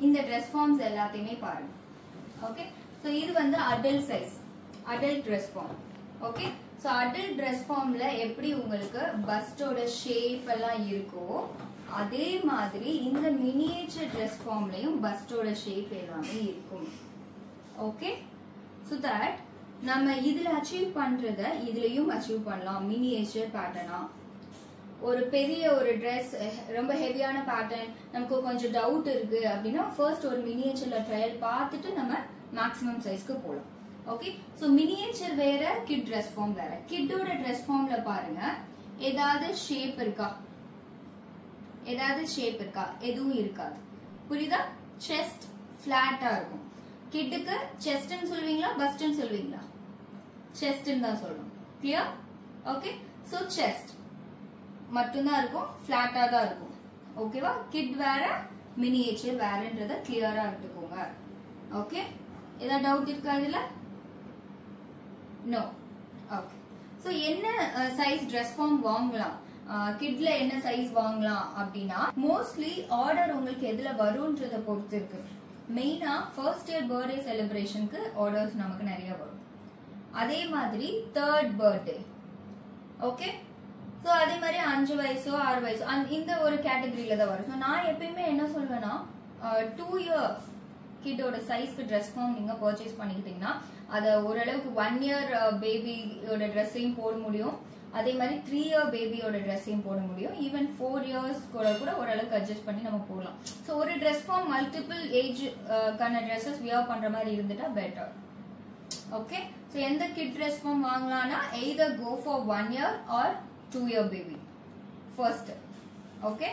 இந்த dress forms எல்லாத்தையுமே பாருங்க. ஓகே, ஸோ இது வந்து adult size, adult dress form. Okay, so adult dress ஃபார்ம்ல எப்படி உங்களுக்கு பஸ்டோட ஷேப் எல்லாம் இருக்கோ அதே மாதிரி இந்த மினியேச்சர் ட்ரெஸ் ஃபார்ம்லயும் பஸ்டோட ஷேப் எல்லாமே இருக்கும். ஓகே, ஸோ தட் நம்ம இதுல அச்சீவ் பண்றத இதுலயும் அச்சீவ் பண்ணலாம். மினியேச்சர் பேட்டர்னா ஒரு பெரிய ஒரு ட்ரெஸ் ரொம்ப ஹெவியான பேட்டர்ன் நமக்கு கொஞ்சம் டவுட் இருக்கு அப்படின்னா ஃபர்ஸ்ட் ஒரு மினியேச்சர்ல ட்ரையல் பார்த்துட்டு நம்ம மேக்ஸிமம் சைஸ்க்கு போகலாம். ஓகே, ஸோ மினியேச்சர் வேற, கிட் ட்ரெஸ் ஃபார்ம் வேற. கிட்டோட ட்ரெஸ் ஃபார்ம்ல பாருங்க, ஏதாவது ஷேப் இருக்கா? ஏதாவது ஷேப் இருக்கா? எதுவும் இருக்காது. புரியுதா? செஸ்ட் பிளாட்டா இருக்கும். கிட்டுக்கு செஸ்ட்னு சொல்லுவீங்களா பஸ்ட்னு சொல்லுவீங்களா? செஸ்ட்னு தான் சொல்லணும். கிளியர்? ஓகே, ஸோ செஸ்ட் மட்டும்தான் இருக்கும், பிளாட்டா தான் இருக்கும். ஓகேவா? கிட் வேற மினியேச்சர் வேறன்றத கிளியரா எடுத்துக்கோங்க. ஓகே, ஏதாவது டவுட் இருக்கா இதுல? நோ. ஓகே, ஸோ என்ன சைஸ் ட்ரெஸ் ஃபார்ம் வாங்கலாம், கிட்ல என்ன சைஸ் வாங்கலாம் அப்படின்னா மோஸ்ட்லி ஆர்டர் உங்களுக்கு எதுல வரும்ன்றத பொறுத்து இருக்கு. மெயினா ஃபர்ஸ்ட் இயர் பர்த்டே செலிப்ரேஷனுக்கு ஆர்டர்ஸ் நமக்கு நிறைய வரும். அதே மாதிரி தேர்ட் பர்த்டே. ஓகே, ஸோ அதே மாதிரி 5 வயசோ 6 வயசோ இந்த ஒரு கேட்டகரியில தான் வரும். ஸோ நான் எப்பயுமே என்ன சொல்வேன்னா 2 இயர் கிட்டோட சைஸ்க்கு ட்ரெஸ் ஃபார்ம் நீங்க பர்ச்சேஸ் பண்ணிக்கிட்டீங்கன்னா அதை ஓரளவுக்கு 1 இயர் பேபியோட ட்ரெஸ்ஸையும் போட முடியும், அதே மாதிரி 3 இயர் பேபியோட ட்ரெஸ்ஸையும் போட முடியும், ஈவன் 4 இயர்ஸ் கூட ஓரளவுக்கு அட்ஜஸ்ட் பண்ணி நம்ம போடலாம். ஸோ ஒரு ட்ரெஸ் ஃபார்ம் மல்டிபிள் ஏஜ் கான ட்ரெஸ்ஸஸ் வியர் பண்ற மாதிரி இருந்துட்டா பெட்டர். ஓகே, ஸோ எந்த கிட் ட்ரெஸ் ஃபார்ம் வாங்கலாம்னா either go for 1 year or 2 year baby first. Okay.